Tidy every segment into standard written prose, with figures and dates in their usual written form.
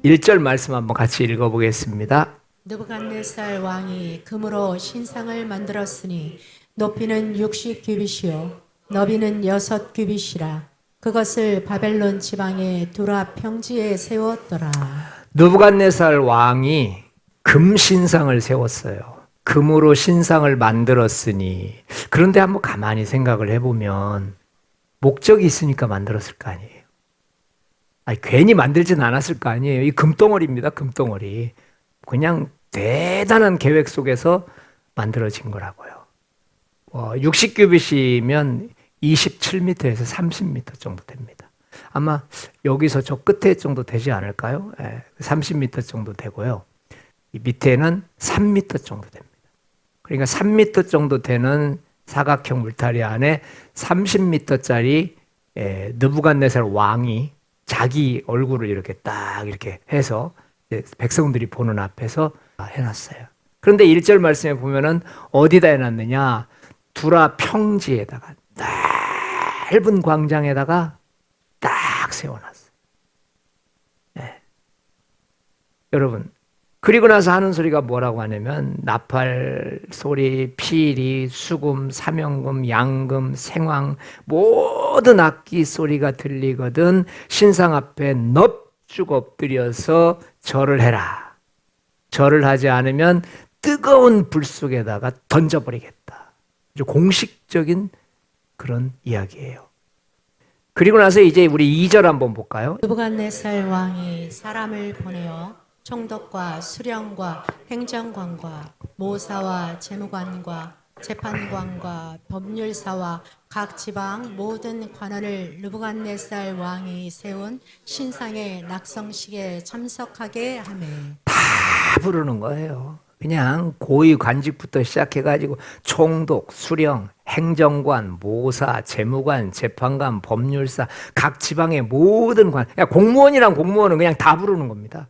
1절 말씀 한번 같이 읽어보겠습니다. 느부갓네살 왕이 금으로 신상을 만들었으니 높이는 60규빗이요 너비는 6규빗이라. 그것을 바벨론 지방의 두라 평지에 세웠더라. 느부갓네살 왕이 금 신상을 세웠어요. 금으로 신상을 만들었으니. 그런데 한번 가만히 생각을 해보면 목적이 있으니까 만들었을 거 아니에요. 아니, 괜히 만들진 않았을 거 아니에요. 이 금덩어리입니다. 금덩어리. 그냥 대단한 계획 속에서 만들어진 거라고요. 60규빗이면 27m에서 30m 정도 됩니다. 아마 여기서 저 끝에 정도 되지 않을까요? 30m 정도 되고요. 이 밑에는 3m 정도 됩니다. 그러니까 3m 정도 되는 사각형 물타리 안에 30m짜리 느부갓네살 왕이 자기 얼굴을 이렇게 딱 이렇게 해서 백성들이 보는 앞에서 해놨어요. 그런데 1절 말씀에 보면은 어디다 해놨느냐? 두라 평지에다가 넓은 광장에다가 딱 세워놨어요. 네. 여러분, 그리고 나서 하는 소리가 뭐라고 하냐면 나팔 소리, 피리, 수금, 사명금, 양금, 생황 모든 악기 소리가 들리거든 신상 앞에 넙죽 엎드려서 절을 해라. 절을 하지 않으면 뜨거운 불 속에다가 던져버리겠다. 아주 공식적인 그런 이야기예요. 그리고 나서 이제 우리 2절 한번 볼까요? 느부갓네살 왕이 사람을 보내어 총독과 수령과 행정관과 모사와 재무관과 재판관과 법률사와 각 지방 모든 관원을 느부갓네살 왕이 세운 신상의 낙성식에 참석하게 하매 다 부르는 거예요. 그냥 고위 관직부터 시작해가지고 총독, 수령, 행정관, 모사, 재무관, 재판관, 법률사, 각 지방의 모든 관, 그냥 공무원이란 공무원은 그냥 다 부르는 겁니다.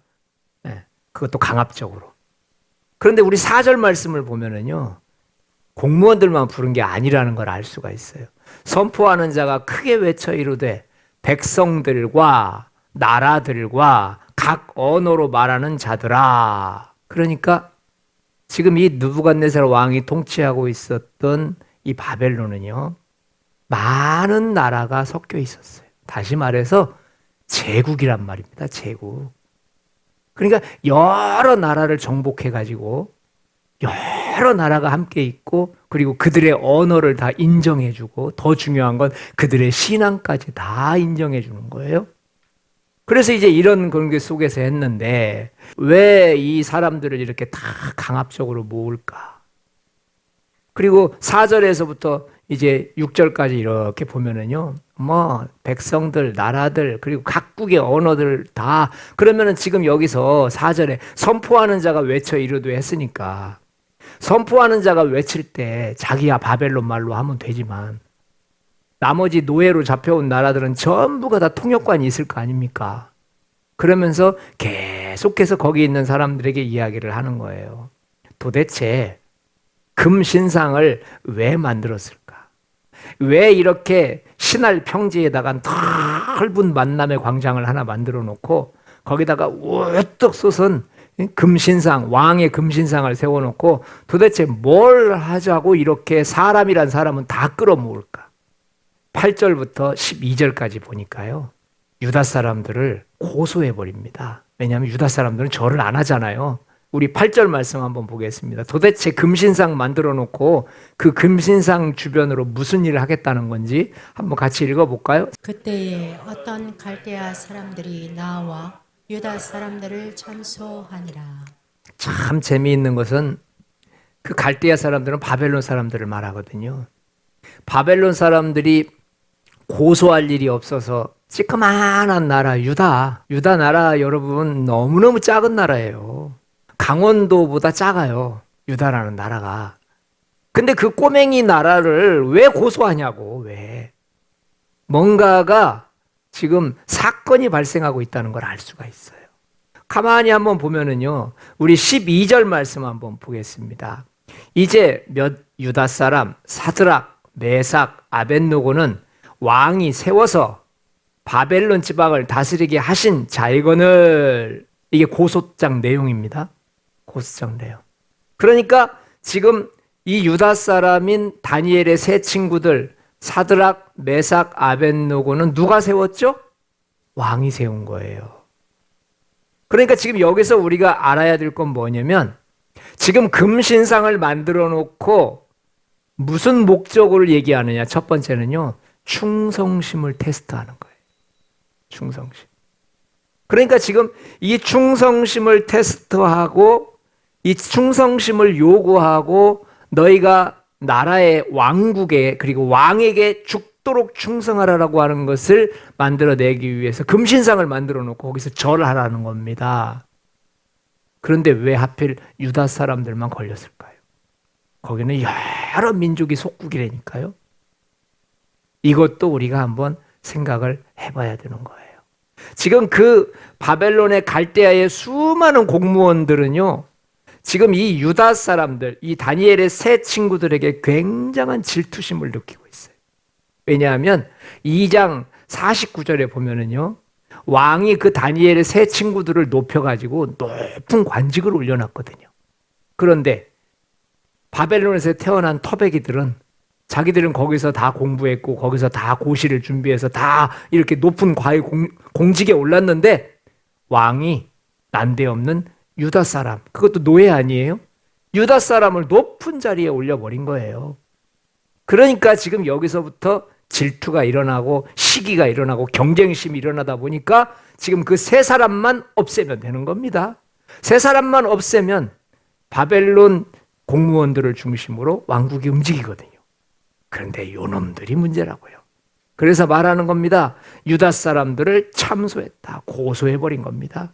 네, 그것도 강압적으로. 그런데 우리 4절 말씀을 보면은요, 공무원들만 부른 게 아니라는 걸 알 수가 있어요. 선포하는 자가 크게 외쳐 이르되 백성들과 나라들과 각 언어로 말하는 자들아. 그러니까 지금 이 느부갓네살 왕이 통치하고 있었던 이 바벨론은요, 많은 나라가 섞여 있었어요. 다시 말해서 제국이란 말입니다. 제국. 그러니까 여러 나라를 정복해가지고 여러 나라가 함께 있고 그리고 그들의 언어를 다 인정해주고 더 중요한 건 그들의 신앙까지 다 인정해주는 거예요. 그래서 이제 이런 관계 속에서 했는데 왜 이 사람들을 이렇게 다 강압적으로 모을까? 그리고 4절에서부터 이제 6절까지 이렇게 보면은요, 뭐 백성들, 나라들, 그리고 각국의 언어들 다 그러면은 지금 여기서 4절에 선포하는 자가 외쳐 이르되 했으니까 선포하는 자가 외칠 때 자기야 바벨론 말로 하면 되지만 나머지 노예로 잡혀온 나라들은 전부가 다 통역관이 있을 거 아닙니까? 그러면서 계속해서 거기 있는 사람들에게 이야기를 하는 거예요. 도대체 금 신상을 왜 만들었을까? 왜 이렇게 신할 평지에다가 넓은 만남의 광장을 하나 만들어 놓고 거기다가 우뚝 솟은 금신상, 왕의 금신상을 세워놓고 도대체 뭘 하자고 이렇게 사람이란 사람은 다 끌어모을까? 8절부터 12절까지 보니까요, 유다 사람들을 고소해버립니다. 왜냐하면 유다 사람들은 절을 안 하잖아요. 우리 8절 말씀 한번 보겠습니다. 도대체 금신상 만들어 놓고 그 금신상 주변으로 무슨 일을 하겠다는 건지 한번 같이 읽어볼까요? 그때에 어떤 갈대아 사람들이 나와 유다 사람들을 참소하니라. 참 재미있는 것은 그 갈대아 사람들은 바벨론 사람들을 말하거든요. 바벨론 사람들이 고소할 일이 없어서 찌그마한 나라 유다 나라 여러분 너무너무 작은 나라예요. 강원도보다 작아요. 유다라는 나라가. 근데 그 꼬맹이 나라를 왜 고소하냐고. 왜. 뭔가가 지금 사건이 발생하고 있다는 걸 알 수가 있어요. 가만히 한번 보면은요, 우리 12절 말씀 한번 보겠습니다. 이제 몇 유다 사람 사드락, 메삭, 아벳느고는 왕이 세워서 바벨론 지방을 다스리게 하신 자이거늘 이게 고소장 내용입니다. 고소장 내용. 그러니까 지금 이 유다 사람인 다니엘의 세 친구들 사드락, 메삭, 아벳노고는 누가 세웠죠? 왕이 세운 거예요. 그러니까 지금 여기서 우리가 알아야 될 건 뭐냐면 지금 금신상을 만들어 놓고 무슨 목적으로 얘기하느냐. 첫 번째는요. 충성심을 테스트하는 거예요. 충성심. 그러니까 지금 이 충성심을 테스트하고 이 충성심을 요구하고 너희가 나라의 왕국에 그리고 왕에게 죽도록 충성하라라고 하는 것을 만들어내기 위해서 금신상을 만들어 놓고 거기서 절하라는 겁니다. 그런데 왜 하필 유다 사람들만 걸렸을까요? 거기는 여러 민족이 속국이라니까요. 이것도 우리가 한번 생각을 해봐야 되는 거예요. 지금 그 바벨론의 갈대아의 수많은 공무원들은요, 지금 이 유다 사람들, 이 다니엘의 세 친구들에게 굉장한 질투심을 느끼고 있어요. 왜냐하면 2장 49절에 보면은요, 왕이 그 다니엘의 세 친구들을 높여가지고 높은 관직을 올려놨거든요. 그런데 바벨론에서 태어난 터베기들은 자기들은 거기서 다 공부했고 거기서 다 고시를 준비해서 다 이렇게 높은 과외 공직에 올랐는데 왕이 난데없는 유다 사람, 그것도 노예 아니에요? 유다 사람을 높은 자리에 올려버린 거예요. 그러니까 지금 여기서부터 질투가 일어나고 시기가 일어나고 경쟁심이 일어나다 보니까 지금 그 세 사람만 없애면 되는 겁니다. 세 사람만 없애면 바벨론 공무원들을 중심으로 왕국이 움직이거든요. 그런데 요놈들이 문제라고요. 그래서 말하는 겁니다. 유다 사람들을 참소했다. 고소해버린 겁니다.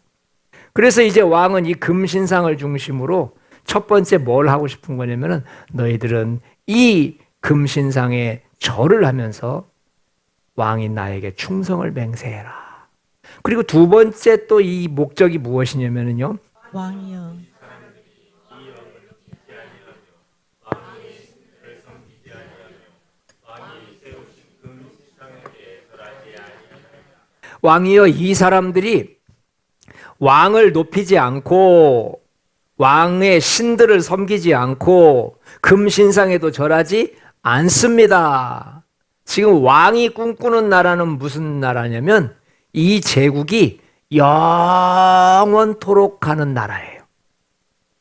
그래서 이제 왕은 이 금신상을 중심으로 첫 번째 뭘 하고 싶은 거냐면은 너희들은 이 금신상에 절을 하면서 왕인 나에게 충성을 맹세해라. 그리고 두 번째 또 이 목적이 무엇이냐면요. 왕이여 왕이여 이 사람들이 왕을 높이지 않고 왕의 신들을 섬기지 않고 금신상에도 절하지 않습니다. 지금 왕이 꿈꾸는 나라는 무슨 나라냐면 이 제국이 영원토록 가는 나라예요.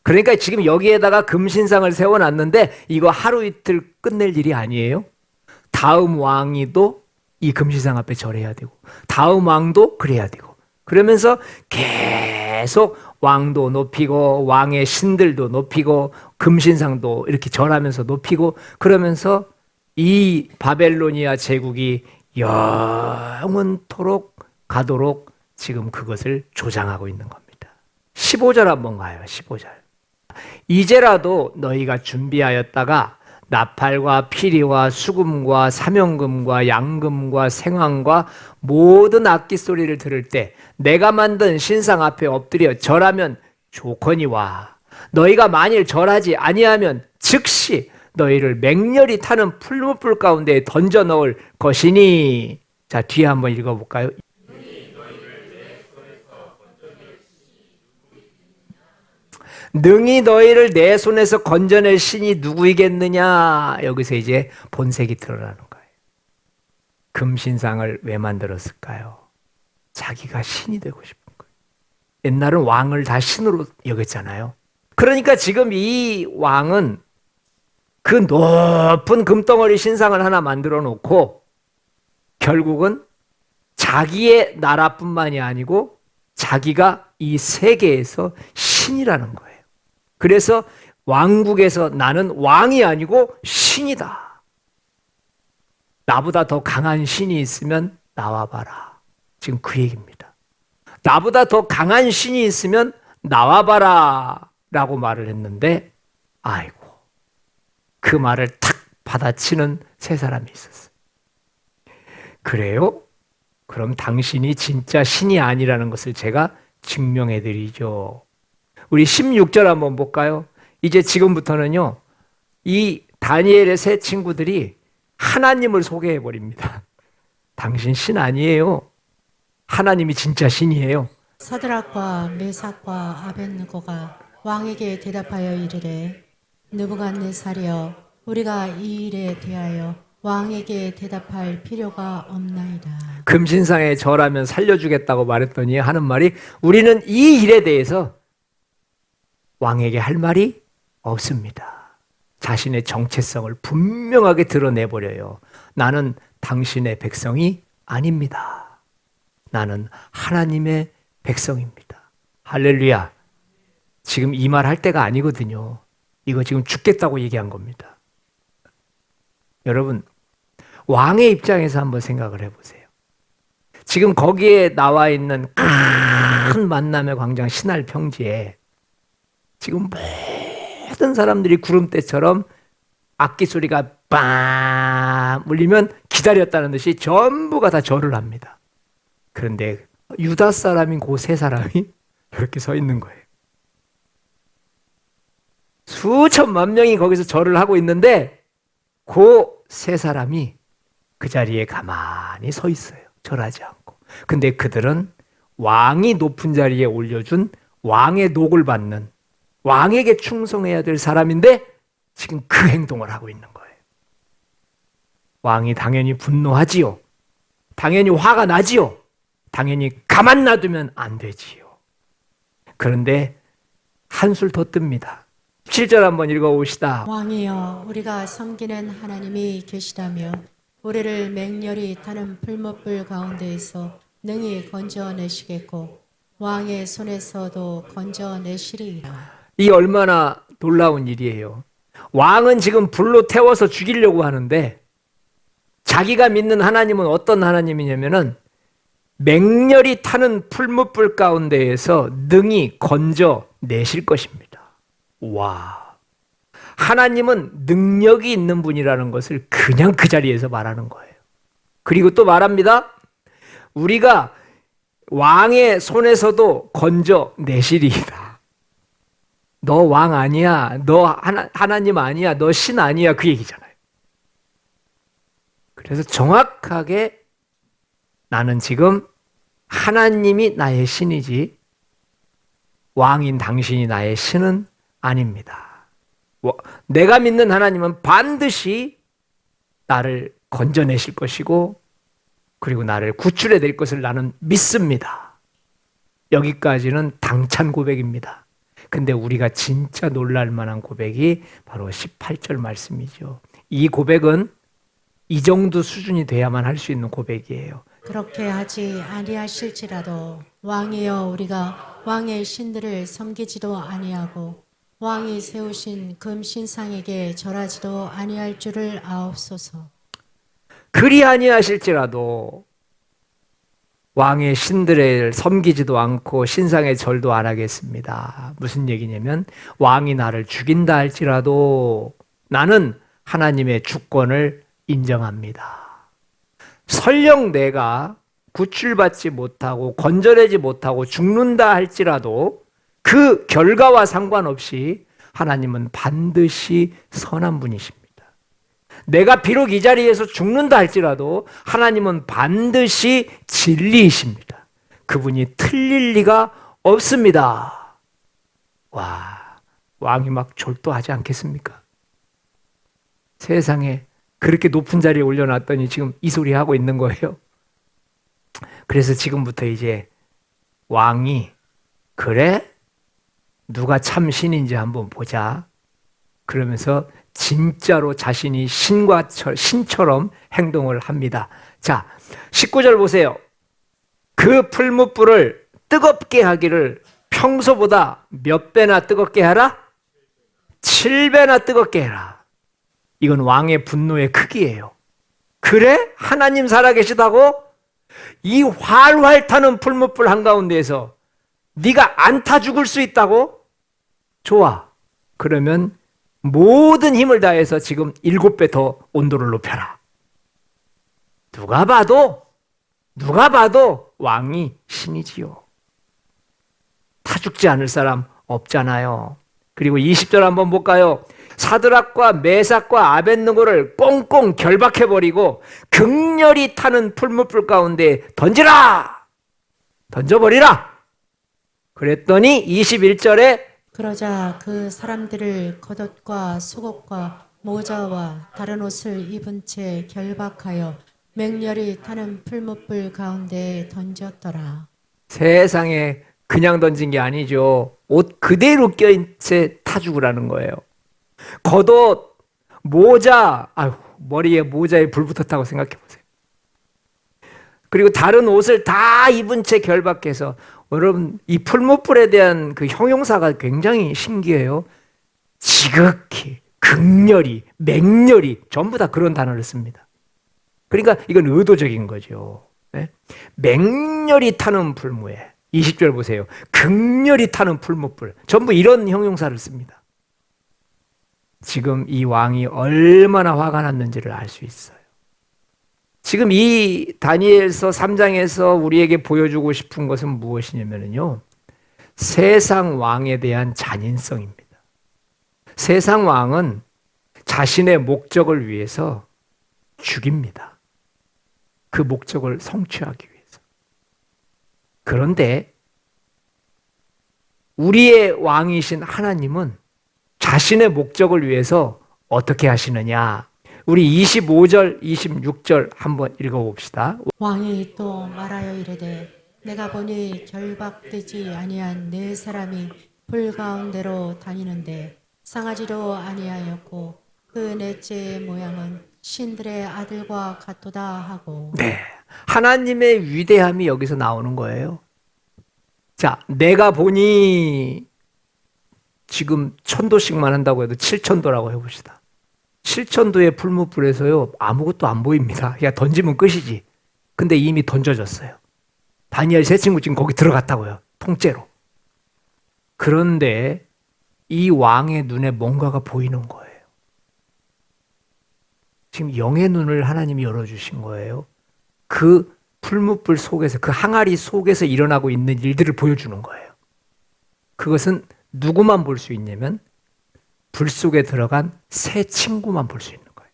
그러니까 지금 여기에다가 금신상을 세워놨는데 이거 하루 이틀 끝낼 일이 아니에요. 다음 왕이도 이 금신상 앞에 절해야 되고 다음 왕도 그래야 되고 그러면서 계속 왕도 높이고 왕의 신들도 높이고 금신상도 이렇게 절하면서 높이고 그러면서 이 바벨로니아 제국이 영원토록 가도록 지금 그것을 조장하고 있는 겁니다. 15절 한번 가요. 15절. 이제라도 너희가 준비하였다가 나팔과 피리와 수금과 사명금과 양금과 생황과 모든 악기 소리를 들을 때 내가 만든 신상 앞에 엎드려 절하면 좋거니와 너희가 만일 절하지 아니하면 즉시 너희를 맹렬히 타는 풀무불 가운데 던져 넣을 것이니. 자, 뒤에 한번 읽어볼까요? 능히 너희를 내 손에서 건져낼 신이 누구이겠느냐. 여기서 이제 본색이 드러나는 거예요. 금신상을 왜 만들었을까요? 자기가 신이 되고 싶은 거예요. 옛날은 왕을 다 신으로 여겼잖아요. 그러니까 지금 이 왕은 그 높은 금덩어리 신상을 하나 만들어 놓고 결국은 자기의 나라뿐만이 아니고 자기가 이 세계에서 신이라는 거예요. 그래서 왕국에서 나는 왕이 아니고 신이다. 나보다 더 강한 신이 있으면 나와봐라. 지금 그 얘기입니다. 나보다 더 강한 신이 있으면 나와봐라 라고 말을 했는데 아이고 그 말을 탁 받아치는 세 사람이 있었어요. 그래요? 그럼 당신이 진짜 신이 아니라는 것을 제가 증명해 드리죠. 우리 16절 한번 볼까요? 이제 지금부터는요, 이 다니엘의 세 친구들이 하나님을 소개해 버립니다. 당신 신 아니에요. 하나님이 진짜 신이에요. 사드락과 메삭과 아벳느고가 왕에게 대답하여 이르되 느부갓네살이여 우리가 이 일에 대하여 왕에게 대답할 필요가 없나이다. 금신상에 절하면 살려주겠다고 말했더니 하는 말이 우리는 이 일에 대해서 왕에게 할 말이 없습니다. 자신의 정체성을 분명하게 드러내버려요. 나는 당신의 백성이 아닙니다. 나는 하나님의 백성입니다. 할렐루야. 지금 이 말 할 때가 아니거든요. 이거 지금 죽겠다고 얘기한 겁니다. 여러분, 왕의 입장에서 한번 생각을 해보세요. 지금 거기에 나와 있는 큰 만남의 광장 신할 평지에 지금 모든 사람들이 구름대처럼 악기 소리가 빵 울리면 기다렸다는 듯이 전부가 다 절을 합니다. 그런데 유다 사람인 그 세 사람이 이렇게 서 있는 거예요. 수천만 명이 거기서 절을 하고 있는데 그 세 사람이 그 자리에 가만히 서 있어요. 절하지 않고. 근데 그들은 왕이 높은 자리에 올려준 왕의 녹을 받는 왕에게 충성해야 될 사람인데 지금 그 행동을 하고 있는 거예요. 왕이 당연히 분노하지요. 당연히 화가 나지요. 당연히 가만 놔두면 안 되지요. 그런데 한술 더 뜹니다. 7절 한번 읽어봅시다. 왕이여 우리가 섬기는 하나님이 계시다며 우리를 맹렬히 타는 풀무불 가운데에서 능히 건져내시겠고 왕의 손에서도 건져내시리이다. 이 얼마나 놀라운 일이에요. 왕은 지금 불로 태워서 죽이려고 하는데 자기가 믿는 하나님은 어떤 하나님이냐면은 맹렬히 타는 풀무불 가운데에서 능히 건져내실 것입니다. 와, 하나님은 능력이 있는 분이라는 것을 그냥 그 자리에서 말하는 거예요. 그리고 또 말합니다. 우리가 왕의 손에서도 건져내시리이다. 너 왕 아니야. 너 하나님 아니야. 너 신 아니야. 그 얘기잖아요. 그래서 정확하게 나는 지금 하나님이 나의 신이지 왕인 당신이 나의 신은 아닙니다. 내가 믿는 하나님은 반드시 나를 건져내실 것이고 그리고 나를 구출해 낼 것을 나는 믿습니다. 여기까지는 당찬 고백입니다. 근데 우리가 진짜 놀랄 만한 고백이 바로 18절 말씀이죠. 이 고백은 이 정도 수준이 돼야만 할 수 있는 고백이에요. 그렇게 하지 아니하실지라도 왕이여 우리가 왕의 신들을 섬기지도 아니하고 왕이 세우신 금신상에게 절하지도 아니할 줄을 아옵소서. 그리 아니하실지라도 왕의 신들을 섬기지도 않고 신상에 절도 안 하겠습니다. 무슨 얘기냐면 왕이 나를 죽인다 할지라도 나는 하나님의 주권을 인정합니다. 설령 내가 구출받지 못하고 건져내지 못하고 죽는다 할지라도 그 결과와 상관없이 하나님은 반드시 선한 분이십니다. 내가 비록 이 자리에서 죽는다 할지라도 하나님은 반드시 진리이십니다. 그분이 틀릴 리가 없습니다. 와, 왕이 막 졸도하지 않겠습니까? 세상에 그렇게 높은 자리에 올려놨더니 지금 이 소리 하고 있는 거예요. 그래서 지금부터 이제 왕이 그래? 누가 참 신인지 한번 보자. 그러면서 진짜로 자신이 신처럼 행동을 합니다. 자, 19절 보세요. 그 풀무불을 뜨겁게 하기를 평소보다 몇 배나 뜨겁게 하라? 7배나 뜨겁게 해라. 이건 왕의 분노의 크기예요. 그래? 하나님 살아계시다고? 이 활활 타는 풀무불 한가운데에서 네가 안 타 죽을 수 있다고? 좋아. 그러면 모든 힘을 다해서 지금 7배 더 온도를 높여라. 누가 봐도 왕이 신이지요. 타 죽지 않을 사람 없잖아요. 그리고 20절 한번 볼까요? 사드락과 메삭과 아벳느고를 꽁꽁 결박해버리고 극렬히 타는 풀무불 가운데 던져버리라. 그랬더니 21절에 그러자 그 사람들을 겉옷과 속옷과 모자와 다른 옷을 입은 채 결박하여 맹렬히 타는 풀무불 가운데 던졌더라. 세상에 그냥 던진 게 아니죠. 옷 그대로 껴인 채 타 죽으라는 거예요. 겉옷, 모자, 아유, 머리에 모자에 불 붙었다고 생각해 보세요. 그리고 다른 옷을 다 입은 채 결박해서, 여러분 이 풀무불에 대한 그 형용사가 굉장히 신기해요. 지극히, 극렬히, 맹렬히 전부 다 그런 단어를 씁니다. 그러니까 이건 의도적인 거죠. 네? 맹렬히 타는 풀무에 20절 보세요. 극렬히 타는 풀무불 전부 이런 형용사를 씁니다. 지금 이 왕이 얼마나 화가 났는지를 알 수 있어요. 지금 이 다니엘서 3장에서 우리에게 보여주고 싶은 것은 무엇이냐면요. 세상 왕에 대한 잔인성입니다. 세상 왕은 자신의 목적을 위해서 죽입니다. 그 목적을 성취하기 위해서. 그런데 우리의 왕이신 하나님은 자신의 목적을 위해서 어떻게 하시느냐? 우리 25절, 26절 한번 읽어봅시다. 왕이 또 말하여 이르되 내가 보니 결박되지 아니한 네 사람이 불 가운데로 다니는데 상하지도 아니하였고 그 넷째의 모양은 신들의 아들과 같도다 하고. 네, 하나님의 위대함이 여기서 나오는 거예요. 자, 내가 보니 지금 1000도씩만 한다고 해도 7000도라고 해봅시다. 7000도의 풀무불에서요 아무것도 안 보입니다. 그냥 던지면 끝이지. 근데 이미 던져졌어요. 다니엘 세 친구 지금 거기 들어갔다고요. 통째로. 그런데 이 왕의 눈에 뭔가가 보이는 거예요. 지금 영의 눈을 하나님이 열어주신 거예요. 그 풀무불 속에서, 그 항아리 속에서 일어나고 있는 일들을 보여주는 거예요. 그것은 누구만 볼 수 있냐면 불 속에 들어간 세 친구만 볼 수 있는 거예요.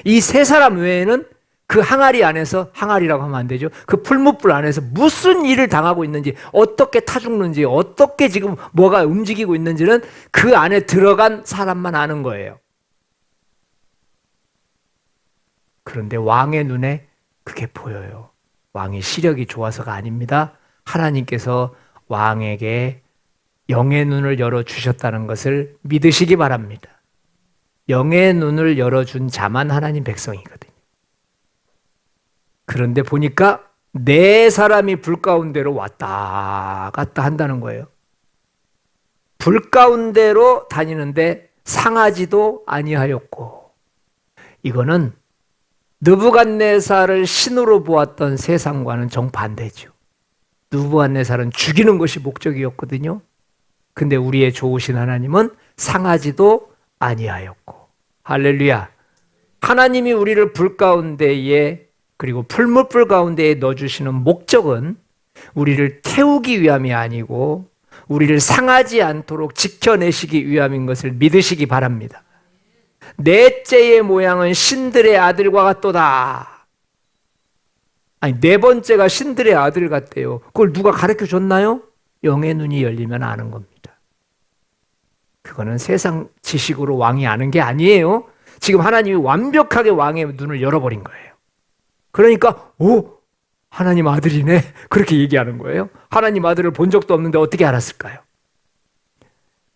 이 세 사람 외에는 그 항아리 안에서, 항아리라고 하면 안 되죠. 그 풀무불 안에서 무슨 일을 당하고 있는지, 어떻게 타 죽는지, 어떻게 지금 뭐가 움직이고 있는지는 그 안에 들어간 사람만 아는 거예요. 그런데 왕의 눈에 그게 보여요. 왕이 시력이 좋아서가 아닙니다. 하나님께서 왕에게 영의 눈을 열어주셨다는 것을 믿으시기 바랍니다. 영의 눈을 열어준 자만 하나님 백성이거든요. 그런데 보니까 네 사람이 불 가운데로 왔다 갔다 한다는 거예요. 불 가운데로 다니는데 상하지도 아니하였고, 이거는 느부갓네살을 신으로 보았던 세상과는 정반대죠. 느부갓네살은 죽이는 것이 목적이었거든요. 근데 우리의 좋으신 하나님은 상하지도 아니하였고. 할렐루야. 하나님이 우리를 불 가운데에, 그리고 풀무불 가운데에 넣어주시는 목적은 우리를 태우기 위함이 아니고 우리를 상하지 않도록 지켜내시기 위함인 것을 믿으시기 바랍니다. 넷째의 모양은 신들의 아들과 같도다. 아니, 네 번째가 신들의 아들 같대요. 그걸 누가 가르쳐 줬나요? 영의 눈이 열리면 아는 겁니다. 그거는 세상 지식으로 왕이 아는 게 아니에요. 지금 하나님이 완벽하게 왕의 눈을 열어버린 거예요. 그러니까 오, 하나님 아들이네, 그렇게 얘기하는 거예요. 하나님 아들을 본 적도 없는데 어떻게 알았을까요?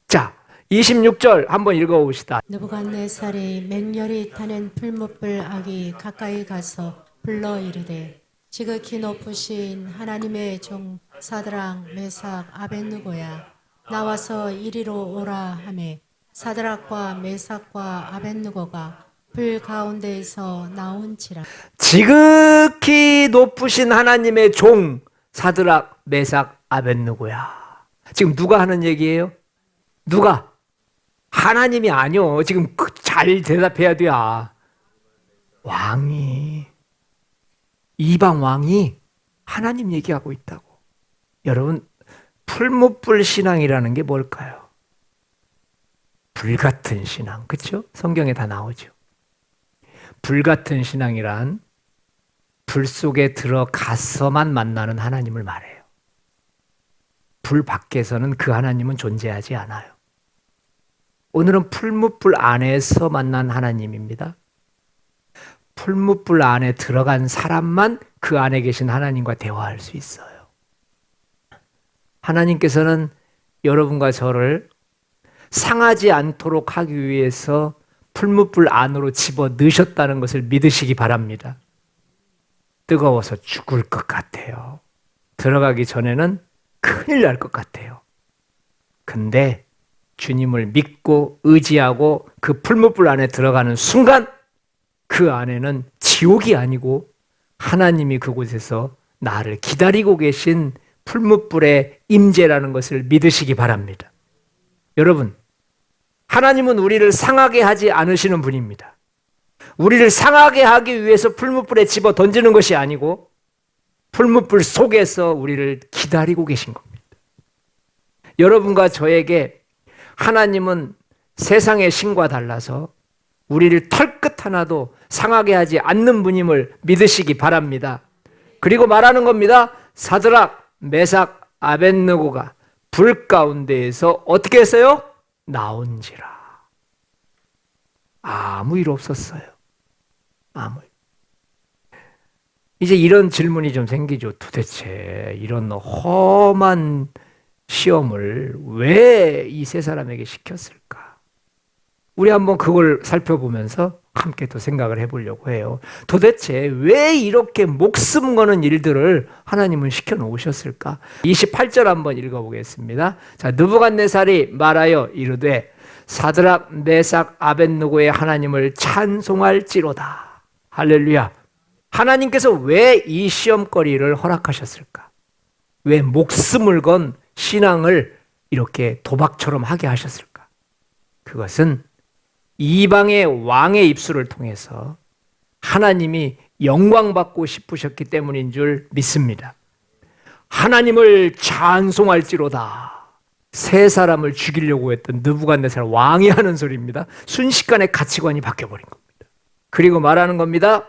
자, 26절 한번 읽어봅시다. 느부갓네살이 맹렬히 타는 풀무불 악이 가까이 가서 불러 이르되 지극히 높으신 하나님의 종 사드락 메삭 아벳느고야, 나와서 이리로 오라 하매 사드락과 메삭과 아벳느고가 불 가운데에서 나온지라. 지극히 높으신 하나님의 종 사드락 메삭 아벳느고야. 지금 누가 하는 얘기예요? 누가? 하나님이 아니요. 지금 잘 대답해야 돼. 왕이, 이방 왕이 하나님 얘기하고 있다고. 여러분, 풀무불 신앙이라는 게 뭘까요? 불같은 신앙, 그렇죠? 성경에 다 나오죠. 불같은 신앙이란 불 속에 들어가서만 만나는 하나님을 말해요. 풀무불 밖에서는 그 하나님은 존재하지 않아요. 오늘은 풀무불 안에서 만난 하나님입니다. 풀무불 안에 들어간 사람만 그 안에 계신 하나님과 대화할 수 있어요. 하나님께서는 여러분과 저를 상하지 않도록 하기 위해서 풀무불 안으로 집어 넣으셨다는 것을 믿으시기 바랍니다. 뜨거워서 죽을 것 같아요. 들어가기 전에는 큰일 날 것 같아요. 근데 주님을 믿고 의지하고 그 풀무불 안에 들어가는 순간 그 안에는 지옥이 아니고 하나님이 그곳에서 나를 기다리고 계신 풀무불의 임재라는 것을 믿으시기 바랍니다. 여러분, 하나님은 우리를 상하게 하지 않으시는 분입니다. 우리를 상하게 하기 위해서 풀무불에 집어 던지는 것이 아니고 풀무불 속에서 우리를 기다리고 계신 겁니다. 여러분과 저에게 하나님은 세상의 신과 달라서 우리를 털끝 하나도 상하게 하지 않는 분임을 믿으시기 바랍니다. 그리고 말하는 겁니다. 사드락, 메삭, 아벳느고가 불 가운데에서 어떻게 했어요? 나온지라. 아무 일 없었어요. 아무 일. 이제 이런 질문이 좀 생기죠. 도대체 이런 험한 시험을 왜 이 세 사람에게 시켰을까? 우리 한번 그걸 살펴보면서 함께 또 생각을 해보려고 해요. 도대체 왜 이렇게 목숨 거는 일들을 하나님은 시켜놓으셨을까? 28절 한번 읽어보겠습니다. 자, 느부갓네살이 말하여 이르되 사드락, 메삭, 아벳느고의 하나님을 찬송할지로다. 할렐루야. 하나님께서 왜 이 시험거리를 허락하셨을까? 왜 목숨을 건 신앙을 이렇게 도박처럼 하게 하셨을까? 그것은 이방의 왕의 입술을 통해서 하나님이 영광받고 싶으셨기 때문인 줄 믿습니다. 하나님을 찬송할지로다. 세 사람을 죽이려고 했던 느부갓네살 왕이 하는 소리입니다. 순식간에 가치관이 바뀌어버린 겁니다. 그리고 말하는 겁니다.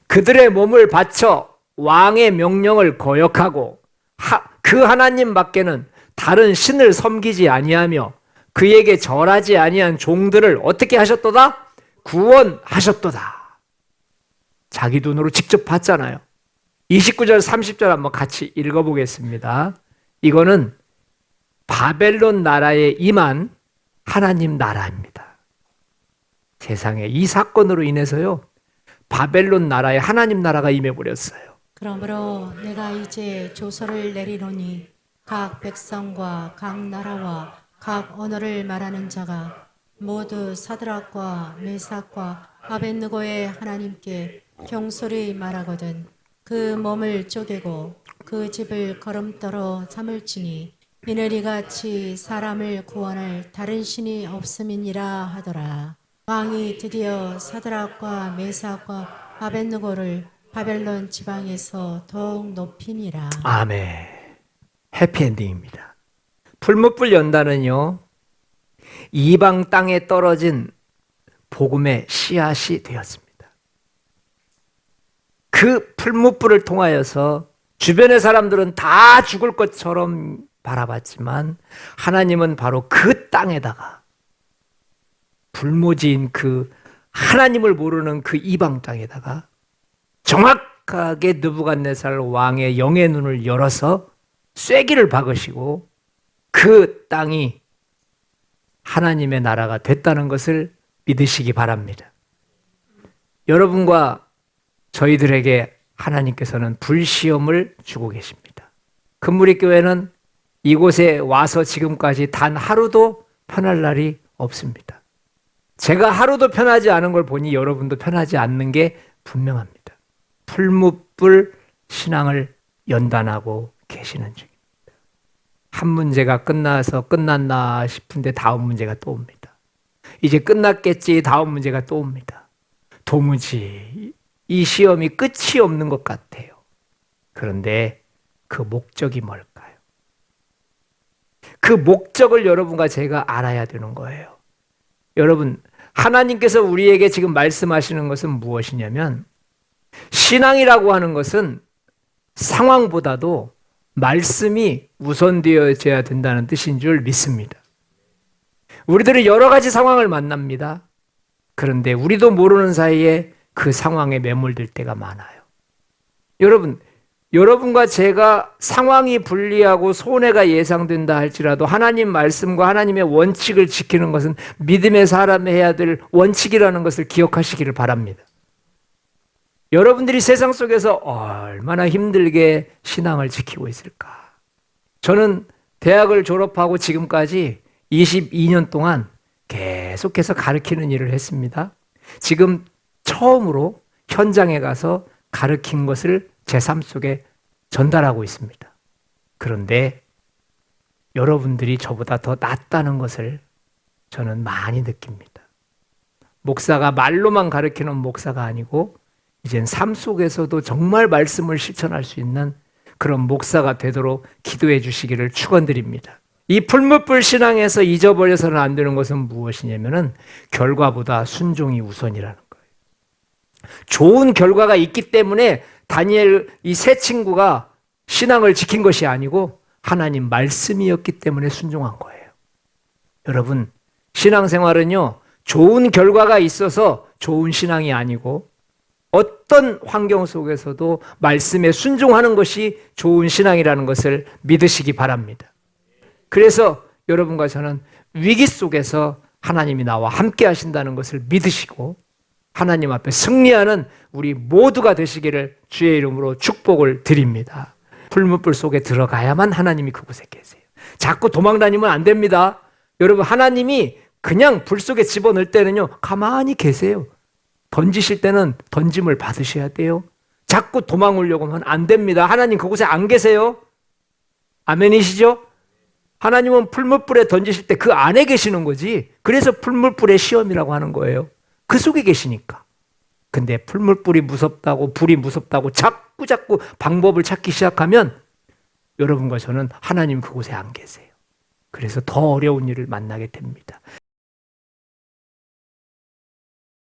그들의 몸을 바쳐 왕의 명령을 거역하고 그 하나님 밖에는 다른 신을 섬기지 아니하며 그에게 절하지 아니한 종들을 어떻게 하셨도다? 구원하셨도다. 자기 돈으로 직접 받잖아요. 29절 30절 한번 같이 읽어보겠습니다. 이거는 바벨론 나라에 임한 하나님 나라입니다. 세상에 이 사건으로 인해서요, 바벨론 나라에 하나님 나라가 임해버렸어요. 그러므로 내가 이제 조서를 내리노니 각 백성과 각 나라와 각 언어를 말하는 자가 모두 사드락과 메삭과 아벳느고의 하나님께 경솔히 말하거든 그 몸을 쪼개고 그 집을 거름떠로 삼을 치니 이는 이같이 사람을 구원할 다른 신이 없음이니라 하더라. 왕이 드디어 사드락과 메삭과 아벳느고를 바벨론 지방에서 더욱 높이니라. 아멘. 해피엔딩입니다. 풀무불 연단은요, 이방 땅에 떨어진 복음의 씨앗이 되었습니다. 그 풀무불을 통하여서 주변의 사람들은 다 죽을 것처럼 바라봤지만 하나님은 바로 그 땅에다가 불모지인 그 하나님을 모르는 그 이방 땅에다가 정확하게 느부갓네살 왕의 영의 눈을 열어서 쐐기를 박으시고 그 땅이 하나님의 나라가 됐다는 것을 믿으시기 바랍니다. 여러분과 저희들에게 하나님께서는 불시험을 주고 계십니다. 금무리교회는 이곳에 와서 지금까지 단 하루도 편할 날이 없습니다. 제가 하루도 편하지 않은 걸 보니 여러분도 편하지 않는 게 분명합니다. 풀무불 신앙을 연단하고 계시는 중입니다. 한 문제가 끝나서 끝났나 싶은데 다음 문제가 또 옵니다. 이제 끝났겠지 다음 문제가 또 옵니다. 도무지 이 시험이 끝이 없는 것 같아요. 그런데 그 목적이 뭘까요? 그 목적을 여러분과 제가 알아야 되는 거예요. 여러분, 하나님께서 우리에게 지금 말씀하시는 것은 무엇이냐면 신앙이라고 하는 것은 상황보다도 말씀이 우선되어져야 된다는 뜻인 줄 믿습니다. 우리들은 여러 가지 상황을 만납니다. 그런데 우리도 모르는 사이에 그 상황에 매몰될 때가 많아요. 여러분과 제가 상황이 불리하고 손해가 예상된다 할지라도 하나님 말씀과 하나님의 원칙을 지키는 것은 믿음의 사람이 해야 될 원칙이라는 것을 기억하시기를 바랍니다. 여러분들이 세상 속에서 얼마나 힘들게 신앙을 지키고 있을까? 저는 대학을 졸업하고 지금까지 22년 동안 계속해서 가르치는 일을 했습니다. 지금 처음으로 현장에 가서 가르친 것을 제 삶 속에 전달하고 있습니다. 그런데 여러분들이 저보다 더 낫다는 것을 저는 많이 느낍니다. 목사가 말로만 가르치는 목사가 아니고 이젠 삶 속에서도 정말 말씀을 실천할 수 있는 그런 목사가 되도록 기도해 주시기를 축원드립니다. 이 풀무불 신앙에서 잊어버려서는 안 되는 것은 무엇이냐면은 결과보다 순종이 우선이라는 거예요. 좋은 결과가 있기 때문에 다니엘 이 세 친구가 신앙을 지킨 것이 아니고 하나님 말씀이었기 때문에 순종한 거예요. 여러분, 신앙생활은요, 좋은 결과가 있어서 좋은 신앙이 아니고 어떤 환경 속에서도 말씀에 순종하는 것이 좋은 신앙이라는 것을 믿으시기 바랍니다. 그래서 여러분과 저는 위기 속에서 하나님이 나와 함께 하신다는 것을 믿으시고 하나님 앞에 승리하는 우리 모두가 되시기를 주의 이름으로 축복을 드립니다. 풀무불 속에 들어가야만 하나님이 그곳에 계세요. 자꾸 도망다니면 안 됩니다. 여러분, 하나님이 그냥 불 속에 집어넣을 때는요, 가만히 계세요. 던지실 때는 던짐을 받으셔야 돼요. 자꾸 도망오려고 하면 안 됩니다. 하나님 그곳에 안 계세요. 아멘이시죠? 하나님은 풀무불에 던지실 때 그 안에 계시는 거지. 그래서 풀무불의 시험이라고 하는 거예요. 그 속에 계시니까. 근데 풀무불이 무섭다고, 불이 무섭다고 자꾸 방법을 찾기 시작하면 여러분과 저는 하나님 그곳에 안 계세요. 그래서 더 어려운 일을 만나게 됩니다.